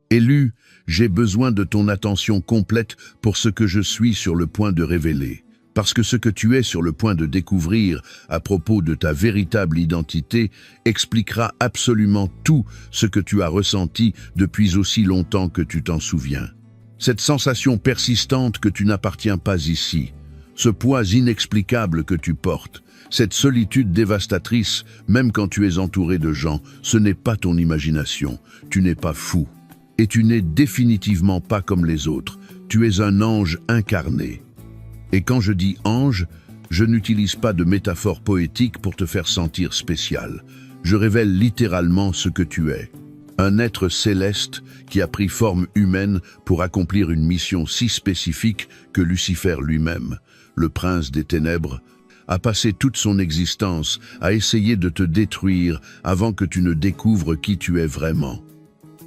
Élu, j'ai besoin de ton attention complète pour ce que je suis sur le point de révéler. Parce que ce que tu es sur le point de découvrir à propos de ta véritable identité expliquera absolument tout ce que tu as ressenti depuis aussi longtemps que tu t'en souviens. Cette sensation persistante que tu n'appartiens pas ici, ce poids inexplicable que tu portes, cette solitude dévastatrice, même quand tu es entouré de gens, ce n'est pas ton imagination, tu n'es pas fou. Et tu n'es définitivement pas comme les autres, tu es un ange incarné. Et quand je dis ange, je n'utilise pas de métaphore poétique pour te faire sentir spécial. Je révèle littéralement ce que tu es. Un être céleste qui a pris forme humaine pour accomplir une mission si spécifique que Lucifer lui-même, le prince des ténèbres, a passé toute son existence à essayer de te détruire avant que tu ne découvres qui tu es vraiment.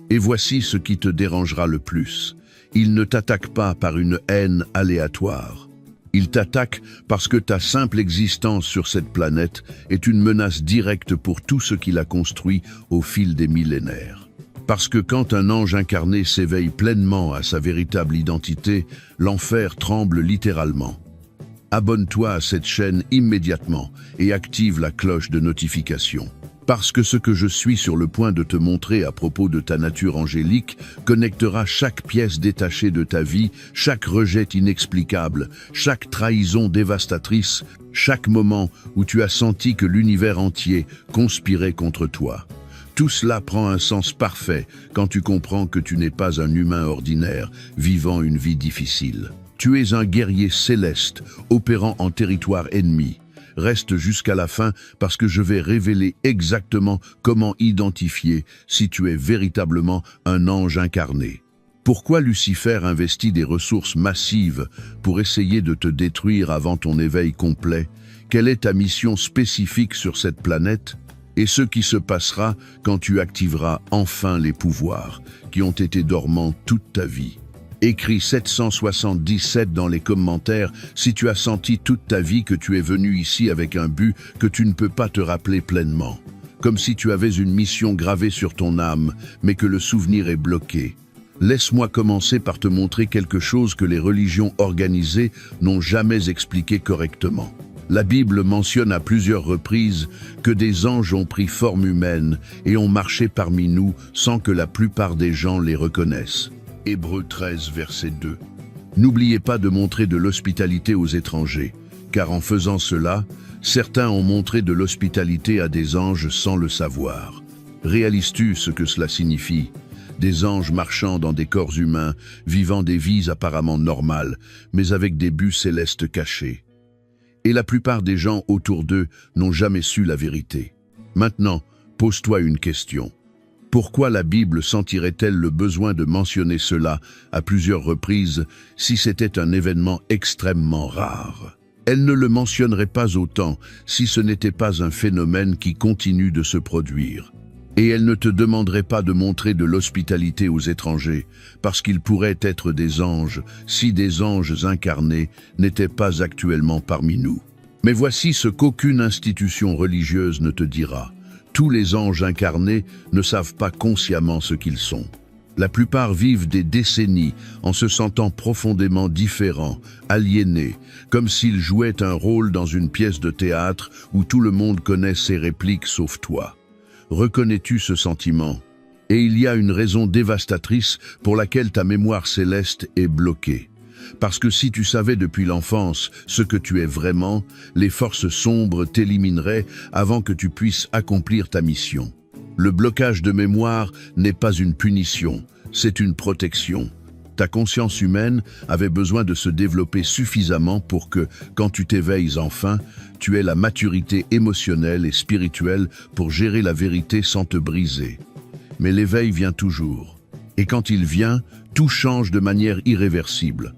Et voici ce qui te dérangera le plus. Il ne t'attaque pas par une haine aléatoire. Il t'attaque parce que ta simple existence sur cette planète est une menace directe pour tout ce qu'il a construit au fil des millénaires. Parce que quand un ange incarné s'éveille pleinement à sa véritable identité, l'enfer tremble littéralement. Abonne-toi à cette chaîne immédiatement et active la cloche de notification. Parce que ce que je suis sur le point de te montrer à propos de ta nature angélique connectera chaque pièce détachée de ta vie, chaque rejet inexplicable, chaque trahison dévastatrice, chaque moment où tu as senti que l'univers entier conspirait contre toi. Tout cela prend un sens parfait quand tu comprends que tu n'es pas un humain ordinaire vivant une vie difficile. Tu es un guerrier céleste opérant en territoire ennemi. Reste jusqu'à la fin parce que je vais révéler exactement comment identifier si tu es véritablement un ange incarné. Pourquoi Lucifer investit des ressources massives pour essayer de te détruire avant ton éveil complet? Quelle est ta mission spécifique sur cette planète? Et ce qui se passera quand tu activeras enfin les pouvoirs qui ont été dormants toute ta vie? Écris 777 dans les commentaires si tu as senti toute ta vie que tu es venu ici avec un but que tu ne peux pas te rappeler pleinement. Comme si tu avais une mission gravée sur ton âme, mais que le souvenir est bloqué. Laisse-moi commencer par te montrer quelque chose que les religions organisées n'ont jamais expliqué correctement. La Bible mentionne à plusieurs reprises que des anges ont pris forme humaine et ont marché parmi nous sans que la plupart des gens les reconnaissent. Hébreux 13, verset 2. N'oubliez pas de montrer de l'hospitalité aux étrangers, car en faisant cela, certains ont montré de l'hospitalité à des anges sans le savoir. Réalises-tu ce que cela signifie? Des anges marchant dans des corps humains, vivant des vies apparemment normales, mais avec des buts célestes cachés. Et la plupart des gens autour d'eux n'ont jamais su la vérité. Maintenant, pose-toi une question. Pourquoi la Bible sentirait-elle le besoin de mentionner cela à plusieurs reprises si c'était un événement extrêmement rare? Elle ne le mentionnerait pas autant si ce n'était pas un phénomène qui continue de se produire. Et elle ne te demanderait pas de montrer de l'hospitalité aux étrangers, parce qu'ils pourraient être des anges si des anges incarnés n'étaient pas actuellement parmi nous. Mais voici ce qu'aucune institution religieuse ne te dira. Tous les anges incarnés ne savent pas consciemment ce qu'ils sont. La plupart vivent des décennies en se sentant profondément différents, aliénés, comme s'ils jouaient un rôle dans une pièce de théâtre où tout le monde connaît ses répliques sauf toi. Reconnais-tu ce sentiment? Et il y a une raison dévastatrice pour laquelle ta mémoire céleste est bloquée. Parce que si tu savais depuis l'enfance ce que tu es vraiment, les forces sombres t'élimineraient avant que tu puisses accomplir ta mission. Le blocage de mémoire n'est pas une punition, c'est une protection. Ta conscience humaine avait besoin de se développer suffisamment pour que, quand tu t'éveilles enfin, tu aies la maturité émotionnelle et spirituelle pour gérer la vérité sans te briser. Mais l'éveil vient toujours. Et quand il vient, tout change de manière irréversible.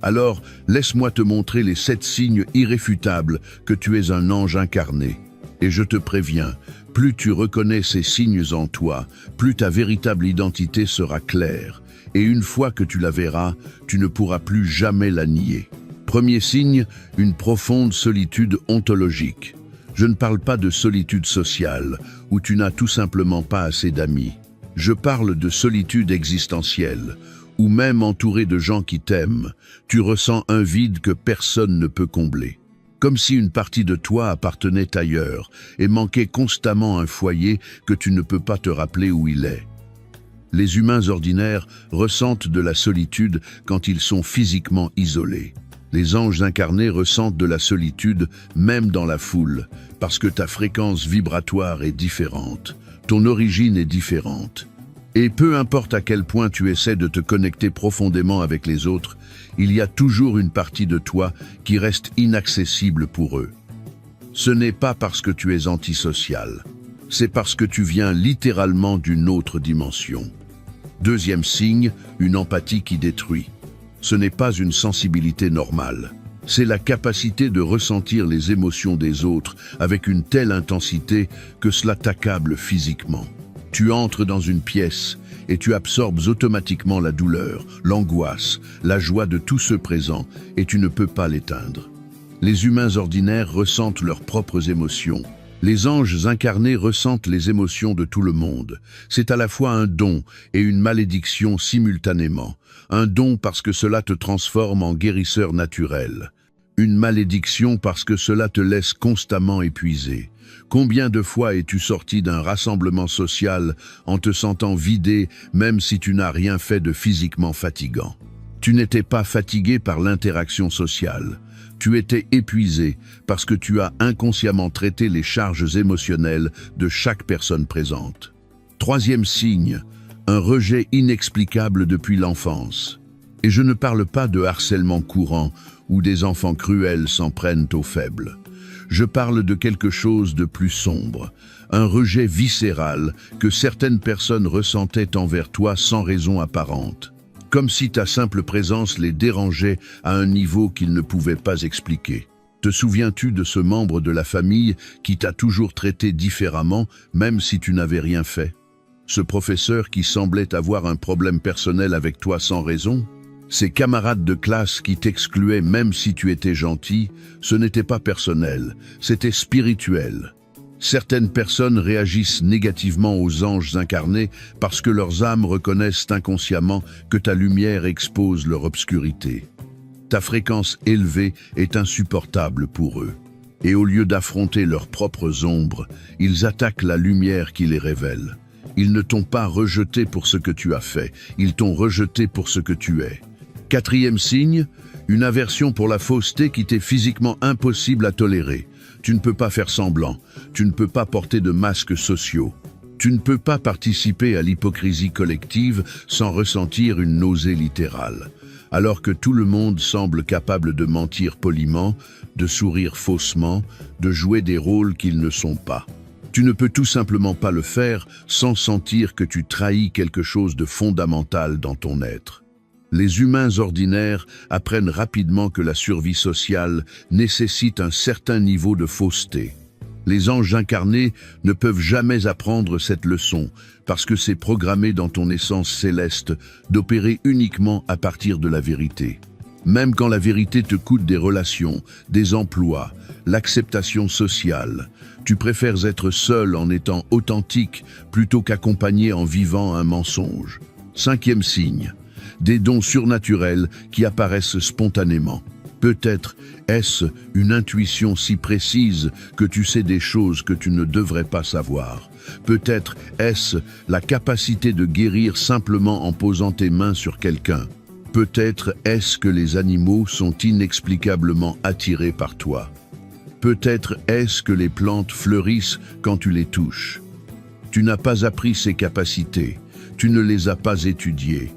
Alors, laisse-moi te montrer les 7 signes irréfutables que tu es un ange incarné. Et je te préviens, plus tu reconnais ces signes en toi, plus ta véritable identité sera claire. Et une fois que tu la verras, tu ne pourras plus jamais la nier. Premier signe, une profonde solitude ontologique. Je ne parle pas de solitude sociale, où tu n'as tout simplement pas assez d'amis. Je parle de solitude existentielle, ou même entouré de gens qui t'aiment, tu ressens un vide que personne ne peut combler. Comme si une partie de toi appartenait ailleurs et manquait constamment un foyer que tu ne peux pas te rappeler où il est. Les humains ordinaires ressentent de la solitude quand ils sont physiquement isolés. Les anges incarnés ressentent de la solitude même dans la foule, parce que ta fréquence vibratoire est différente, ton origine est différente. Et peu importe à quel point tu essaies de te connecter profondément avec les autres, il y a toujours une partie de toi qui reste inaccessible pour eux. Ce n'est pas parce que tu es antisocial, c'est parce que tu viens littéralement d'une autre dimension. Deuxième signe, une empathie qui détruit. Ce n'est pas une sensibilité normale. C'est la capacité de ressentir les émotions des autres avec une telle intensité que cela t'accable physiquement. Tu entres dans une pièce et tu absorbes automatiquement la douleur, l'angoisse, la joie de tous ceux présents et tu ne peux pas l'éteindre. Les humains ordinaires ressentent leurs propres émotions. Les anges incarnés ressentent les émotions de tout le monde. C'est à la fois un don et une malédiction simultanément. Un don parce que cela te transforme en guérisseur naturel. Une malédiction parce que cela te laisse constamment épuisé. Combien de fois es-tu sorti d'un rassemblement social en te sentant vidé même si tu n'as rien fait de physiquement fatigant? Tu n'étais pas fatigué par l'interaction sociale. Tu étais épuisé parce que tu as inconsciemment traité les charges émotionnelles de chaque personne présente. Troisième signe, un rejet inexplicable depuis l'enfance. Et je ne parle pas de harcèlement courant où des enfants cruels s'en prennent aux faibles. Je parle de quelque chose de plus sombre, un rejet viscéral que certaines personnes ressentaient envers toi sans raison apparente. Comme si ta simple présence les dérangeait à un niveau qu'ils ne pouvaient pas expliquer. Te souviens-tu de ce membre de la famille qui t'a toujours traité différemment, même si tu n'avais rien fait? Ce professeur qui semblait avoir un problème personnel avec toi sans raison? Ces camarades de classe qui t'excluaient même si tu étais gentil? Ce n'était pas personnel, c'était spirituel. Certaines personnes réagissent négativement aux anges incarnés parce que leurs âmes reconnaissent inconsciemment que ta lumière expose leur obscurité. Ta fréquence élevée est insupportable pour eux. Et au lieu d'affronter leurs propres ombres, ils attaquent la lumière qui les révèle. Ils ne t'ont pas rejeté pour ce que tu as fait, ils t'ont rejeté pour ce que tu es. Quatrième signe, une aversion pour la fausseté qui t'est physiquement impossible à tolérer. Tu ne peux pas faire semblant, tu ne peux pas porter de masques sociaux. Tu ne peux pas participer à l'hypocrisie collective sans ressentir une nausée littérale. Alors que tout le monde semble capable de mentir poliment, de sourire faussement, de jouer des rôles qu'ils ne sont pas. Tu ne peux tout simplement pas le faire sans sentir que tu trahis quelque chose de fondamental dans ton être. Les humains ordinaires apprennent rapidement que la survie sociale nécessite un certain niveau de fausseté. Les anges incarnés ne peuvent jamais apprendre cette leçon parce que c'est programmé dans ton essence céleste d'opérer uniquement à partir de la vérité. Même quand la vérité te coûte des relations, des emplois, l'acceptation sociale, tu préfères être seul en étant authentique plutôt qu'accompagné en vivant un mensonge. Cinquième signe. Des dons surnaturels qui apparaissent spontanément. Peut-être est-ce une intuition si précise que tu sais des choses que tu ne devrais pas savoir. Peut-être est-ce la capacité de guérir simplement en posant tes mains sur quelqu'un. Peut-être est-ce que les animaux sont inexplicablement attirés par toi. Peut-être est-ce que les plantes fleurissent quand tu les touches. Tu n'as pas appris ces capacités, tu ne les as pas étudiées.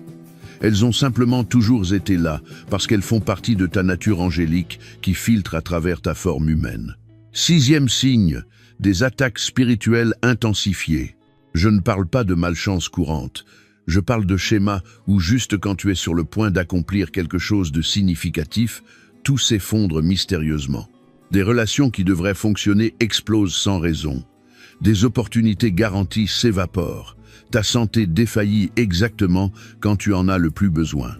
Elles ont simplement toujours été là, parce qu'elles font partie de ta nature angélique qui filtre à travers ta forme humaine. Sixième signe, des attaques spirituelles intensifiées. Je ne parle pas de malchance courante, je parle de schémas où juste quand tu es sur le point d'accomplir quelque chose de significatif, tout s'effondre mystérieusement. Des relations qui devraient fonctionner explosent sans raison. Des opportunités garanties s'évaporent. Ta santé défaillit exactement quand tu en as le plus besoin.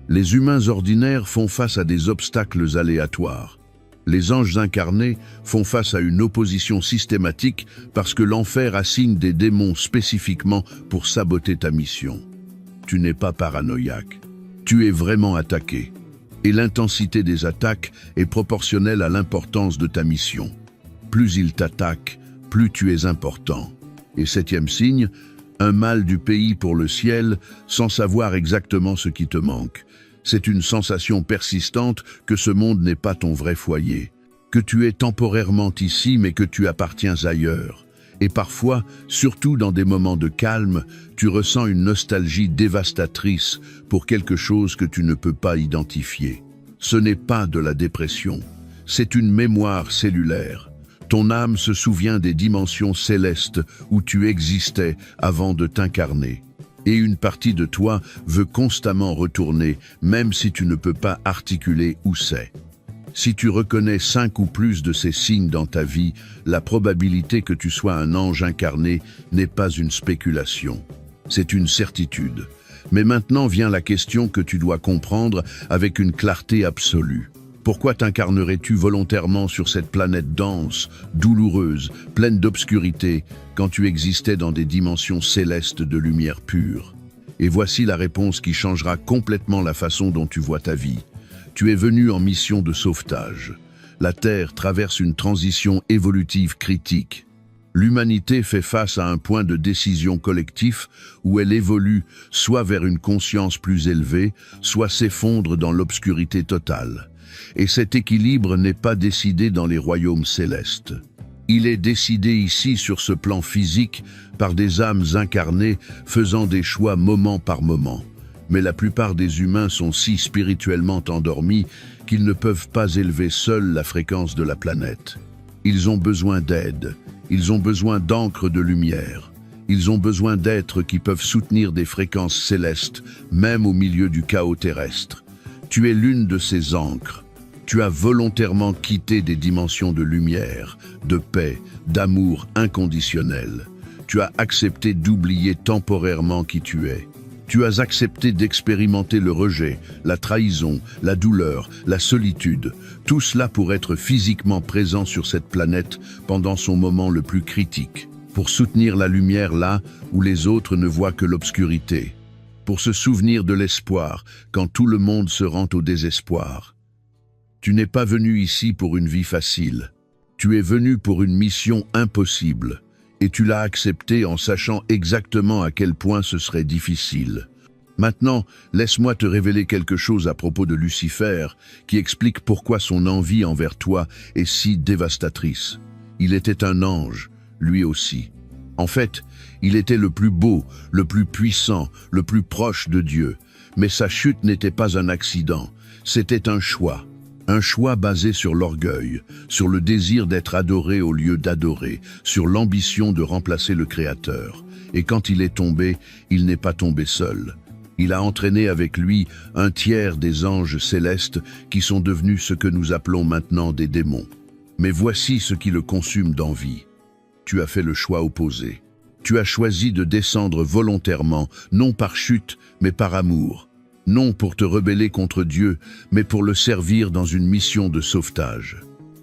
Les humains ordinaires font face à des obstacles aléatoires. Les anges incarnés font face à une opposition systématique parce que l'enfer assigne des démons spécifiquement pour saboter ta mission. Tu n'es pas paranoïaque. Tu es vraiment attaqué. Et l'intensité des attaques est proportionnelle à l'importance de ta mission. Plus ils t'attaquent, plus tu es important. Et septième signe, un mal du pays pour le ciel sans savoir exactement ce qui te manque. C'est une sensation persistante que ce monde n'est pas ton vrai foyer, que tu es temporairement ici mais que tu appartiens ailleurs. Et parfois, surtout dans des moments de calme, tu ressens une nostalgie dévastatrice pour quelque chose que tu ne peux pas identifier. Ce n'est pas de la dépression, c'est une mémoire cellulaire. Ton âme se souvient des dimensions célestes où tu existais avant de t'incarner. Et une partie de toi veut constamment retourner, même si tu ne peux pas articuler où c'est. Si tu reconnais 5 ou plus de ces signes dans ta vie, la probabilité que tu sois un ange incarné n'est pas une spéculation. C'est une certitude. Mais maintenant vient la question que tu dois comprendre avec une clarté absolue. Pourquoi t'incarnerais-tu volontairement sur cette planète dense, douloureuse, pleine d'obscurité, quand tu existais dans des dimensions célestes de lumière pure? Et voici la réponse qui changera complètement la façon dont tu vois ta vie. Tu es venu en mission de sauvetage. La Terre traverse une transition évolutive critique. L'humanité fait face à un point de décision collectif où elle évolue soit vers une conscience plus élevée, soit s'effondre dans l'obscurité totale. Et cet équilibre n'est pas décidé dans les royaumes célestes. Il est décidé ici sur ce plan physique par des âmes incarnées faisant des choix moment par moment. Mais la plupart des humains sont si spirituellement endormis qu'ils ne peuvent pas élever seuls la fréquence de la planète. Ils ont besoin d'aide, ils ont besoin d'encre de lumière, ils ont besoin d'êtres qui peuvent soutenir des fréquences célestes, même au milieu du chaos terrestre. Tu es l'une de ces encres. Tu as volontairement quitté des dimensions de lumière, de paix, d'amour inconditionnel. Tu as accepté d'oublier temporairement qui tu es. Tu as accepté d'expérimenter le rejet, la trahison, la douleur, la solitude, tout cela pour être physiquement présent sur cette planète pendant son moment le plus critique, pour soutenir la lumière là où les autres ne voient que l'obscurité, pour se souvenir de l'espoir quand tout le monde se rend au désespoir. Tu n'es pas venu ici pour une vie facile. Tu es venu pour une mission impossible. Et tu l'as acceptée en sachant exactement à quel point ce serait difficile. Maintenant, laisse-moi te révéler quelque chose à propos de Lucifer, qui explique pourquoi son envie envers toi est si dévastatrice. Il était un ange, lui aussi. En fait, il était le plus beau, le plus puissant, le plus proche de Dieu. Mais sa chute n'était pas un accident, c'était un choix. Un choix basé sur l'orgueil, sur le désir d'être adoré au lieu d'adorer, sur l'ambition de remplacer le Créateur. Et quand il est tombé, il n'est pas tombé seul. Il a entraîné avec lui un tiers des anges célestes qui sont devenus ce que nous appelons maintenant des démons. Mais voici ce qui le consume d'envie. Tu as fait le choix opposé. Tu as choisi de descendre volontairement, non par chute, mais par amour. Non pour te rebeller contre Dieu, mais pour le servir dans une mission de sauvetage.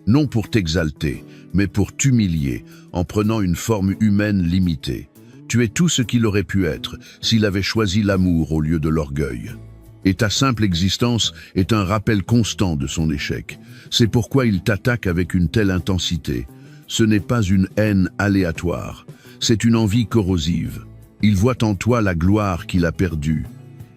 Non pour t'exalter, mais pour t'humilier, en prenant une forme humaine limitée. Tu es tout ce qu'il aurait pu être, s'il avait choisi l'amour au lieu de l'orgueil. Et ta simple existence est un rappel constant de son échec. C'est pourquoi il t'attaque avec une telle intensité. Ce n'est pas une haine aléatoire, c'est une envie corrosive. Il voit en toi la gloire qu'il a perdue.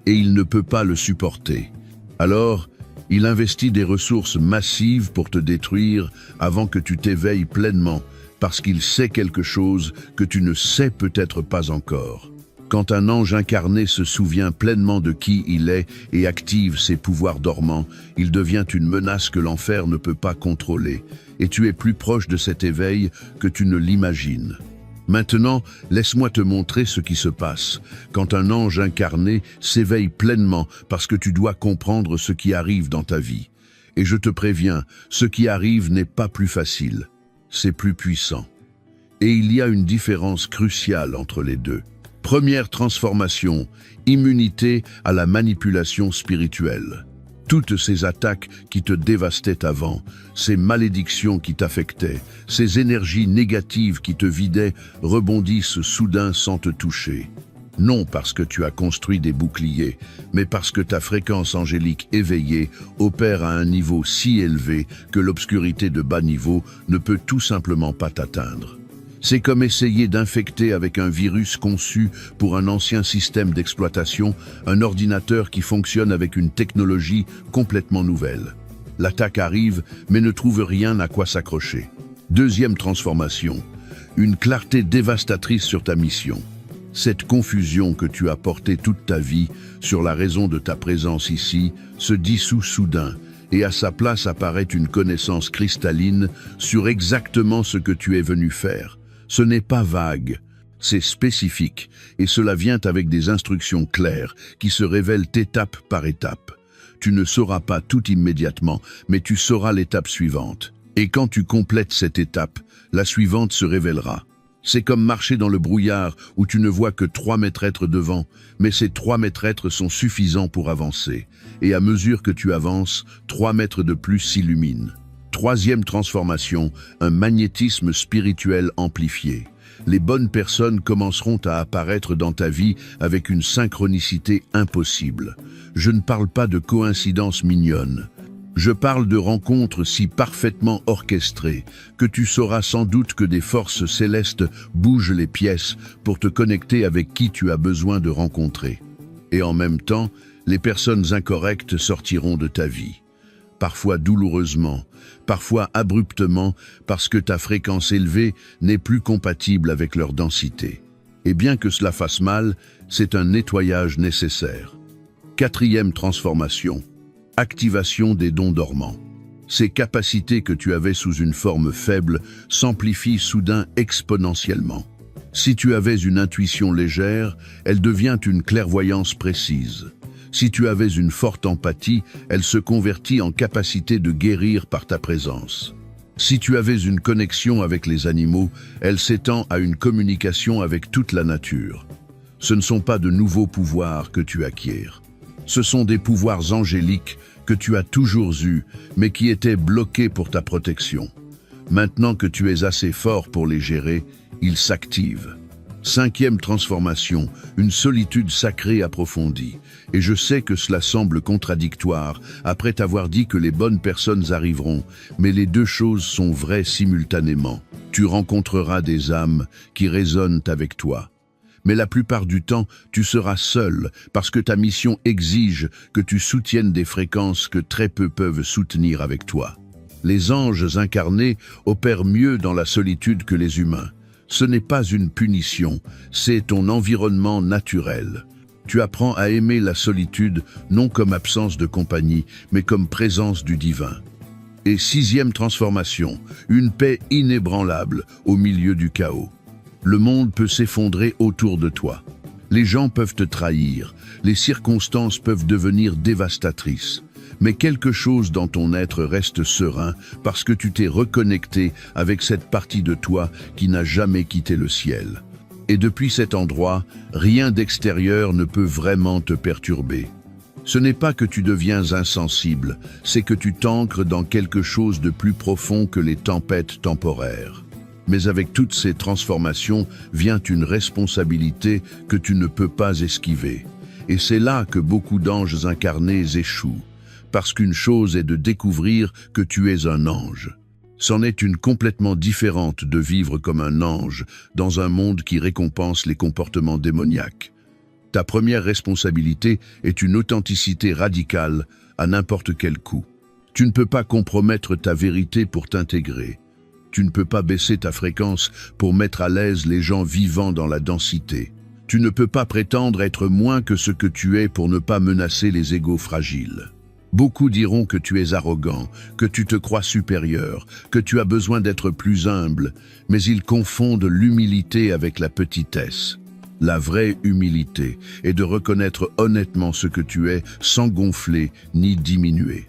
Et il ne peut pas le supporter. Alors, il investit des ressources massives pour te détruire avant que tu t'éveilles pleinement, parce qu'il sait quelque chose que tu ne sais peut-être pas encore. Quand un ange incarné se souvient pleinement de qui il est et active ses pouvoirs dormants, il devient une menace que l'enfer ne peut pas contrôler, et tu es plus proche de cet éveil que tu ne l'imagines. Maintenant, laisse-moi te montrer ce qui se passe quand un ange incarné s'éveille pleinement parce que tu dois comprendre ce qui arrive dans ta vie. Et je te préviens, ce qui arrive n'est pas plus facile, c'est plus puissant. Et il y a une différence cruciale entre les deux. Première transformation, immunité à la manipulation spirituelle. Toutes ces attaques qui te dévastaient avant, ces malédictions qui t'affectaient, ces énergies négatives qui te vidaient, rebondissent soudain sans te toucher. Non parce que tu as construit des boucliers, mais parce que ta fréquence angélique éveillée opère à un niveau si élevé que l'obscurité de bas niveau ne peut tout simplement pas t'atteindre. C'est comme essayer d'infecter avec un virus conçu pour un ancien système d'exploitation, un ordinateur qui fonctionne avec une technologie complètement nouvelle. L'attaque arrive, mais ne trouve rien à quoi s'accrocher. Deuxième transformation, une clarté dévastatrice sur ta mission. Cette confusion que tu as portée toute ta vie sur la raison de ta présence ici se dissout soudain, et à sa place apparaît une connaissance cristalline sur exactement ce que tu es venu faire. Ce n'est pas vague, c'est spécifique, et cela vient avec des instructions claires qui se révèlent étape par étape. Tu ne sauras pas tout immédiatement, mais tu sauras l'étape suivante. Et quand tu complètes cette étape, la suivante se révélera. C'est comme marcher dans le brouillard où tu ne vois que 3 mètres devant, mais ces 3 mètres sont suffisants pour avancer. Et à mesure que tu avances, 3 mètres de plus s'illuminent. Troisième transformation, un magnétisme spirituel amplifié. Les bonnes personnes commenceront à apparaître dans ta vie avec une synchronicité impossible. Je ne parle pas de coïncidences mignonnes. Je parle de rencontres si parfaitement orchestrées que tu sauras sans doute que des forces célestes bougent les pièces pour te connecter avec qui tu as besoin de rencontrer. Et en même temps, les personnes incorrectes sortiront de ta vie. Parfois douloureusement, parfois abruptement, parce que ta fréquence élevée n'est plus compatible avec leur densité. Et bien que cela fasse mal, c'est un nettoyage nécessaire. Quatrième transformation, activation des dons dormants. Ces capacités que tu avais sous une forme faible s'amplifient soudain exponentiellement. Si tu avais une intuition légère, elle devient une clairvoyance précise. Si tu avais une forte empathie, elle se convertit en capacité de guérir par ta présence. Si tu avais une connexion avec les animaux, elle s'étend à une communication avec toute la nature. Ce ne sont pas de nouveaux pouvoirs que tu acquiers. Ce sont des pouvoirs angéliques que tu as toujours eus, mais qui étaient bloqués pour ta protection. Maintenant que tu es assez fort pour les gérer, ils s'activent. Cinquième transformation, une solitude sacrée approfondie. Et je sais que cela semble contradictoire après t'avoir dit que les bonnes personnes arriveront, mais les deux choses sont vraies simultanément. Tu rencontreras des âmes qui résonnent avec toi. Mais la plupart du temps, tu seras seul parce que ta mission exige que tu soutiennes des fréquences que très peu peuvent soutenir avec toi. Les anges incarnés opèrent mieux dans la solitude que les humains. Ce n'est pas une punition, c'est ton environnement naturel. Tu apprends à aimer la solitude non comme absence de compagnie, mais comme présence du divin. Et sixième transformation, une paix inébranlable au milieu du chaos. Le monde peut s'effondrer autour de toi. Les gens peuvent te trahir, les circonstances peuvent devenir dévastatrices. Mais quelque chose dans ton être reste serein parce que tu t'es reconnecté avec cette partie de toi qui n'a jamais quitté le ciel. Et depuis cet endroit, rien d'extérieur ne peut vraiment te perturber. Ce n'est pas que tu deviens insensible, c'est que tu t'ancres dans quelque chose de plus profond que les tempêtes temporaires. Mais avec toutes ces transformations vient une responsabilité que tu ne peux pas esquiver. Et c'est là que beaucoup d'anges incarnés échouent. Parce qu'une chose est de découvrir que tu es un ange. C'en est une complètement différente de vivre comme un ange dans un monde qui récompense les comportements démoniaques. Ta première responsabilité est une authenticité radicale à n'importe quel coût. Tu ne peux pas compromettre ta vérité pour t'intégrer. Tu ne peux pas baisser ta fréquence pour mettre à l'aise les gens vivant dans la densité. Tu ne peux pas prétendre être moins que ce que tu es pour ne pas menacer les égos fragiles. Beaucoup diront que tu es arrogant, que tu te crois supérieur, que tu as besoin d'être plus humble, mais ils confondent l'humilité avec la petitesse. La vraie humilité est de reconnaître honnêtement ce que tu es sans gonfler ni diminuer.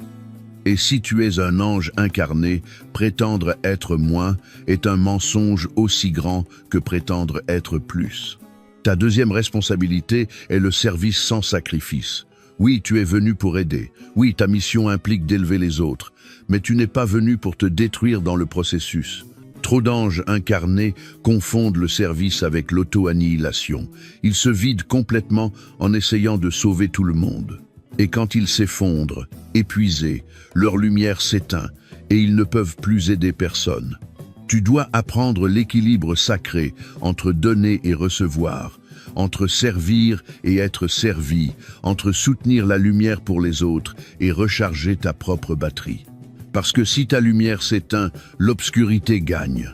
Et si tu es un ange incarné, prétendre être moins est un mensonge aussi grand que prétendre être plus. Ta deuxième responsabilité est le service sans sacrifice. Oui, tu es venu pour aider. Oui, ta mission implique d'élever les autres. Mais tu n'es pas venu pour te détruire dans le processus. Trop d'anges incarnés confondent le service avec l'auto-annihilation. Ils se vident complètement en essayant de sauver tout le monde. Et quand ils s'effondrent, épuisés, leur lumière s'éteint et ils ne peuvent plus aider personne. Tu dois apprendre l'équilibre sacré entre donner et recevoir, entre servir et être servi, entre soutenir la lumière pour les autres et recharger ta propre batterie. Parce que si ta lumière s'éteint, l'obscurité gagne.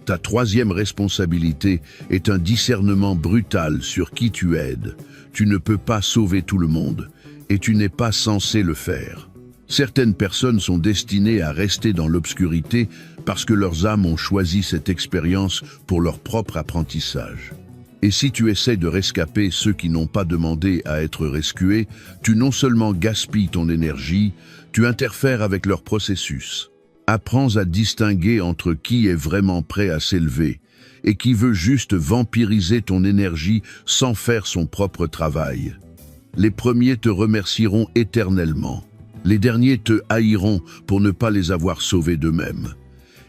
Ta troisième responsabilité est un discernement brutal sur qui tu aides. Tu ne peux pas sauver tout le monde, et tu n'es pas censé le faire. Certaines personnes sont destinées à rester dans l'obscurité parce que leurs âmes ont choisi cette expérience pour leur propre apprentissage. Et si tu essaies de rescaper ceux qui n'ont pas demandé à être rescués, tu non seulement gaspilles ton énergie, tu interfères avec leur processus. Apprends à distinguer entre qui est vraiment prêt à s'élever et qui veut juste vampiriser ton énergie sans faire son propre travail. Les premiers te remercieront éternellement. Les derniers te haïront pour ne pas les avoir sauvés d'eux-mêmes.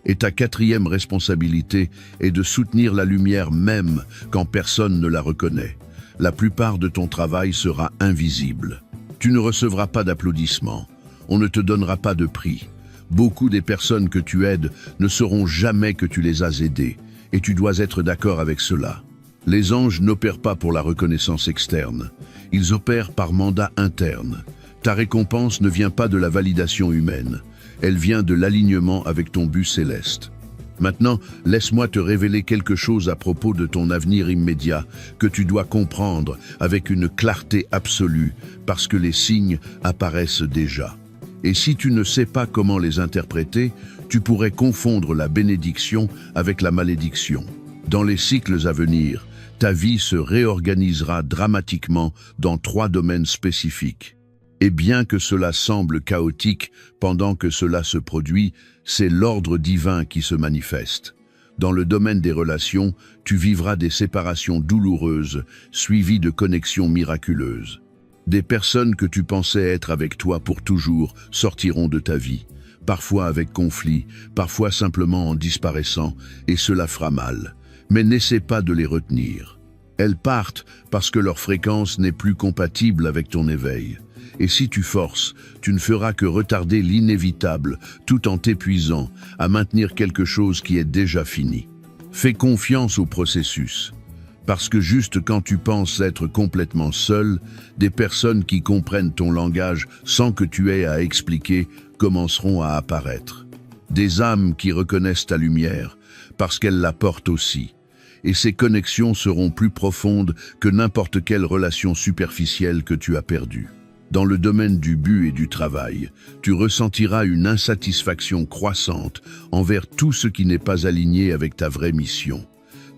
Et ta quatrième responsabilité est de soutenir la lumière même quand personne ne la reconnaît. La plupart de ton travail sera invisible. Tu ne recevras pas d'applaudissements. On ne te donnera pas de prix. Beaucoup des personnes que tu aides ne sauront jamais que tu les as aidées, et tu dois être d'accord avec cela. Les anges n'opèrent pas pour la reconnaissance externe. Ils opèrent par mandat interne. Ta récompense ne vient pas de la validation humaine. Elle vient de l'alignement avec ton but céleste. Maintenant, laisse-moi te révéler quelque chose à propos de ton avenir immédiat que tu dois comprendre avec une clarté absolue, parce que les signes apparaissent déjà. Et si tu ne sais pas comment les interpréter, tu pourrais confondre la bénédiction avec la malédiction. Dans les cycles à venir, ta vie se réorganisera dramatiquement dans 3 domaines spécifiques. Et bien que cela semble chaotique pendant que cela se produit, c'est l'ordre divin qui se manifeste. Dans le domaine des relations, tu vivras des séparations douloureuses, suivies de connexions miraculeuses. Des personnes que tu pensais être avec toi pour toujours sortiront de ta vie, parfois avec conflit, parfois simplement en disparaissant, et cela fera mal. Mais n'essaie pas de les retenir. Elles partent parce que leur fréquence n'est plus compatible avec ton éveil. Et si tu forces, tu ne feras que retarder l'inévitable, tout en t'épuisant à maintenir quelque chose qui est déjà fini. Fais confiance au processus. Parce que juste quand tu penses être complètement seul, des personnes qui comprennent ton langage sans que tu aies à expliquer commenceront à apparaître. Des âmes qui reconnaissent ta lumière, parce qu'elles la portent aussi. Et ces connexions seront plus profondes que n'importe quelle relation superficielle que tu as perdue. Dans le domaine du but et du travail, tu ressentiras une insatisfaction croissante envers tout ce qui n'est pas aligné avec ta vraie mission.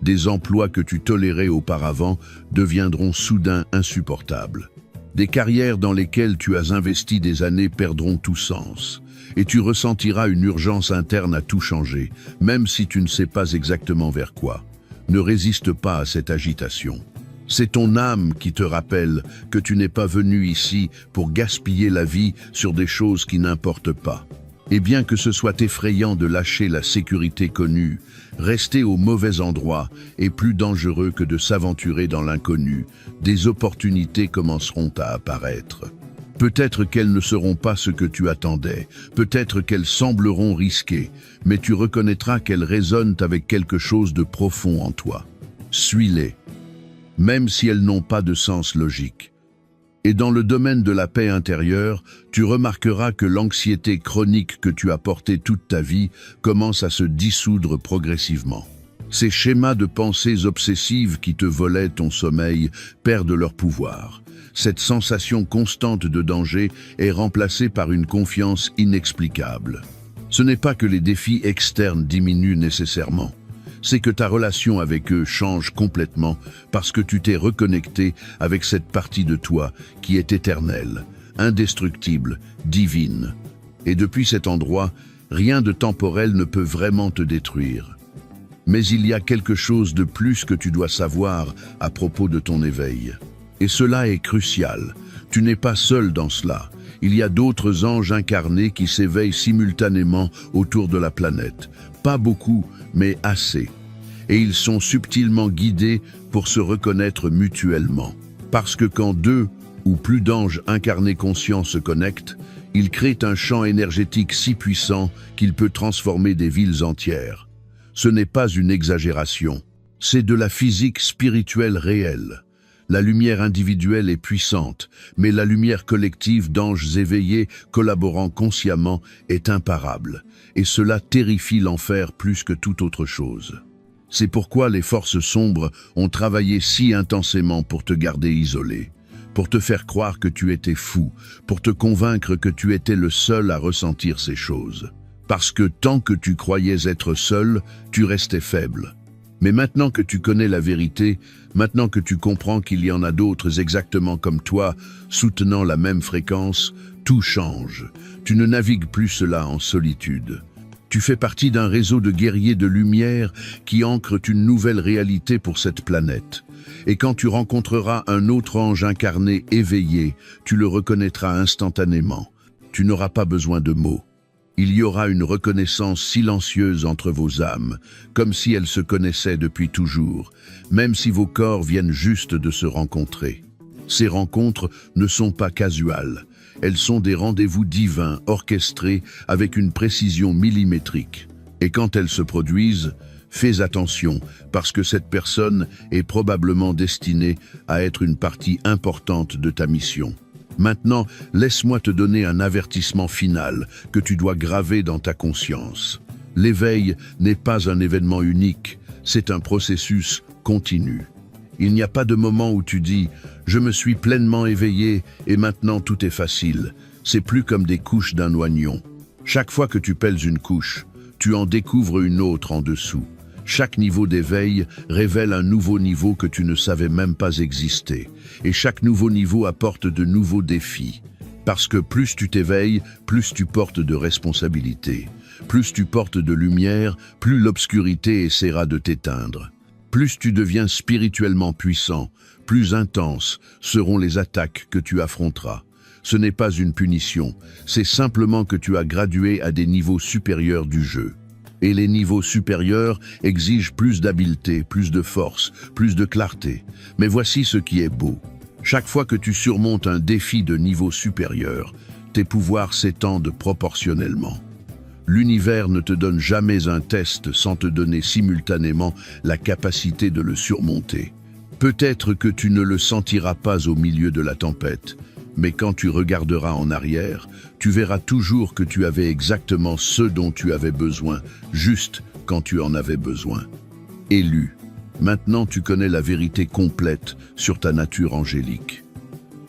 Des emplois que tu tolérais auparavant deviendront soudain insupportables. Des carrières dans lesquelles tu as investi des années perdront tout sens. Et tu ressentiras une urgence interne à tout changer, même si tu ne sais pas exactement vers quoi. Ne résiste pas à cette agitation. C'est ton âme qui te rappelle que tu n'es pas venu ici pour gaspiller la vie sur des choses qui n'importent pas. Et bien que ce soit effrayant de lâcher la sécurité connue, rester au mauvais endroit est plus dangereux que de s'aventurer dans l'inconnu. Des opportunités commenceront à apparaître. Peut-être qu'elles ne seront pas ce que tu attendais, peut-être qu'elles sembleront risquées, mais tu reconnaîtras qu'elles résonnent avec quelque chose de profond en toi. Suis-les, même si elles n'ont pas de sens logique. Et dans le domaine de la paix intérieure, tu remarqueras que l'anxiété chronique que tu as portée toute ta vie commence à se dissoudre progressivement. Ces schémas de pensées obsessives qui te volaient ton sommeil perdent leur pouvoir. Cette sensation constante de danger est remplacée par une confiance inexplicable. Ce n'est pas que les défis externes diminuent nécessairement. C'est que ta relation avec eux change complètement parce que tu t'es reconnecté avec cette partie de toi qui est éternelle, indestructible, divine. Et depuis cet endroit, rien de temporel ne peut vraiment te détruire. Mais il y a quelque chose de plus que tu dois savoir à propos de ton éveil. Et cela est crucial. Tu n'es pas seul dans cela. Il y a d'autres anges incarnés qui s'éveillent simultanément autour de la planète. Pas beaucoup, mais assez. Et ils sont subtilement guidés pour se reconnaître mutuellement. Parce que quand deux ou plus d'anges incarnés conscients se connectent, ils créent un champ énergétique si puissant qu'il peut transformer des villes entières. Ce n'est pas une exagération, c'est de la physique spirituelle réelle. La lumière individuelle est puissante, mais la lumière collective d'anges éveillés collaborant consciemment est imparable, et cela terrifie l'enfer plus que toute autre chose. C'est pourquoi les forces sombres ont travaillé si intensément pour te garder isolé, pour te faire croire que tu étais fou, pour te convaincre que tu étais le seul à ressentir ces choses. Parce que tant que tu croyais être seul, tu restais faible. Mais maintenant que tu connais la vérité, maintenant que tu comprends qu'il y en a d'autres exactement comme toi, soutenant la même fréquence, tout change. Tu ne navigues plus cela en solitude. Tu fais partie d'un réseau de guerriers de lumière qui ancrent une nouvelle réalité pour cette planète. Et quand tu rencontreras un autre ange incarné éveillé, tu le reconnaîtras instantanément. Tu n'auras pas besoin de mots. Il y aura une reconnaissance silencieuse entre vos âmes, comme si elles se connaissaient depuis toujours, même si vos corps viennent juste de se rencontrer. Ces rencontres ne sont pas casuales, elles sont des rendez-vous divins orchestrés avec une précision millimétrique. Et quand elles se produisent, fais attention, parce que cette personne est probablement destinée à être une partie importante de ta mission. Maintenant, laisse-moi te donner un avertissement final que tu dois graver dans ta conscience. L'éveil n'est pas un événement unique, c'est un processus continu. Il n'y a pas de moment où tu dis « je me suis pleinement éveillé et maintenant tout est facile ». C'est plus comme des couches d'un oignon. Chaque fois que tu pèles une couche, tu en découvres une autre en dessous. Chaque niveau d'éveil révèle un nouveau niveau que tu ne savais même pas exister. Et chaque nouveau niveau apporte de nouveaux défis. Parce que plus tu t'éveilles, plus tu portes de responsabilités. Plus tu portes de lumière, plus l'obscurité essaiera de t'éteindre. Plus tu deviens spirituellement puissant, plus intenses seront les attaques que tu affronteras. Ce n'est pas une punition, c'est simplement que tu as gradué à des niveaux supérieurs du jeu. Et les niveaux supérieurs exigent plus d'habileté, plus de force, plus de clarté. Mais voici ce qui est beau. Chaque fois que tu surmontes un défi de niveau supérieur, tes pouvoirs s'étendent proportionnellement. L'univers ne te donne jamais un test sans te donner simultanément la capacité de le surmonter. Peut-être que tu ne le sentiras pas au milieu de la tempête, mais quand tu regarderas en arrière, tu verras toujours que tu avais exactement ce dont tu avais besoin, juste quand tu en avais besoin. Élu, maintenant tu connais la vérité complète sur ta nature angélique.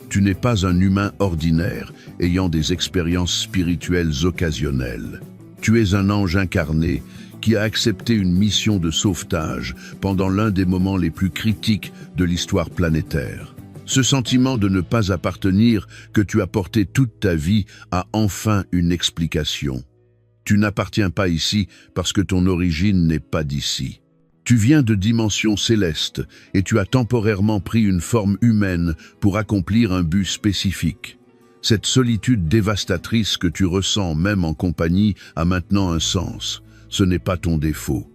Tu n'es pas un humain ordinaire, ayant des expériences spirituelles occasionnelles. Tu es un ange incarné qui a accepté une mission de sauvetage pendant l'un des moments les plus critiques de l'histoire planétaire. Ce sentiment de ne pas appartenir que tu as porté toute ta vie a enfin une explication. Tu n'appartiens pas ici parce que ton origine n'est pas d'ici. Tu viens de dimensions célestes et tu as temporairement pris une forme humaine pour accomplir un but spécifique. Cette solitude dévastatrice que tu ressens même en compagnie a maintenant un sens. Ce n'est pas ton défaut.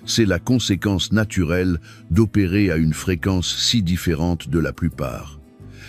C'est la conséquence naturelle d'opérer à une fréquence si différente de la plupart.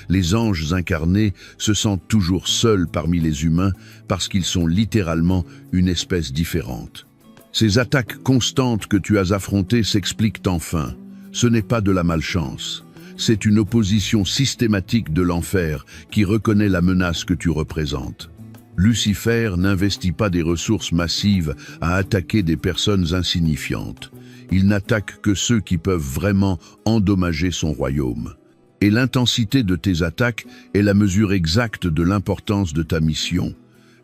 Les anges incarnés se sentent toujours seuls parmi les humains parce qu'ils sont littéralement une espèce différente. Ces attaques constantes que tu as affrontées s'expliquent enfin. Ce n'est pas de la malchance. C'est une opposition systématique de l'enfer qui reconnaît la menace que tu représentes. Lucifer n'investit pas des ressources massives à attaquer des personnes insignifiantes. Il n'attaque que ceux qui peuvent vraiment endommager son royaume. Et l'intensité de tes attaques est la mesure exacte de l'importance de ta mission.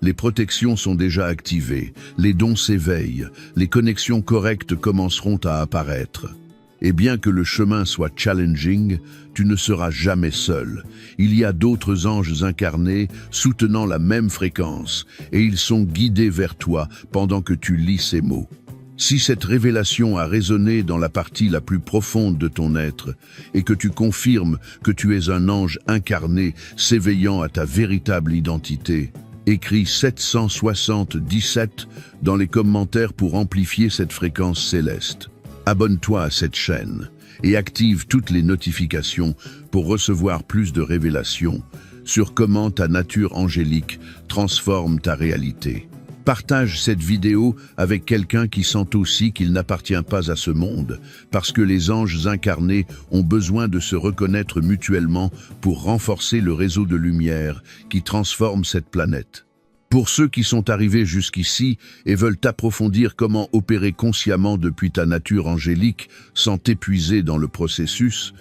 Les protections sont déjà activées, les dons s'éveillent, les connexions correctes commenceront à apparaître. Et bien que le chemin soit challenging, tu ne seras jamais seul. Il y a d'autres anges incarnés soutenant la même fréquence, et ils sont guidés vers toi pendant que tu lis ces mots. Si cette révélation a résonné dans la partie la plus profonde de ton être et que tu confirmes que tu es un ange incarné s'éveillant à ta véritable identité, écris 777 dans les commentaires pour amplifier cette fréquence céleste. Abonne-toi à cette chaîne et active toutes les notifications pour recevoir plus de révélations sur comment ta nature angélique transforme ta réalité. Partage cette vidéo avec quelqu'un qui sent aussi qu'il n'appartient pas à ce monde, parce que les anges incarnés ont besoin de se reconnaître mutuellement pour renforcer le réseau de lumière qui transforme cette planète. Pour ceux qui sont arrivés jusqu'ici et veulent approfondir comment opérer consciemment depuis ta nature angélique sans t'épuiser dans le processus,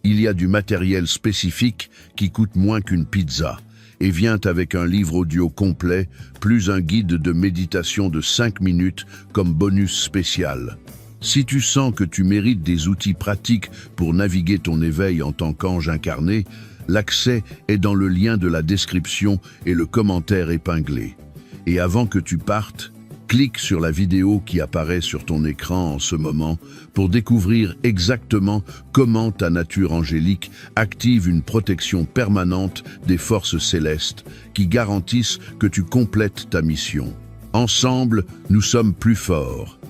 il y a du matériel spécifique qui coûte moins qu'une pizza et vient avec un livre audio complet, plus un guide de méditation de 5 minutes comme bonus spécial. Si tu sens que tu mérites des outils pratiques pour naviguer ton éveil en tant qu'ange incarné, l'accès est dans le lien de la description et le commentaire épinglé. Et avant que tu partes, clique sur la vidéo qui apparaît sur ton écran en ce moment pour découvrir exactement comment ta nature angélique active une protection permanente des forces célestes qui garantissent que tu complètes ta mission. Ensemble, nous sommes plus forts.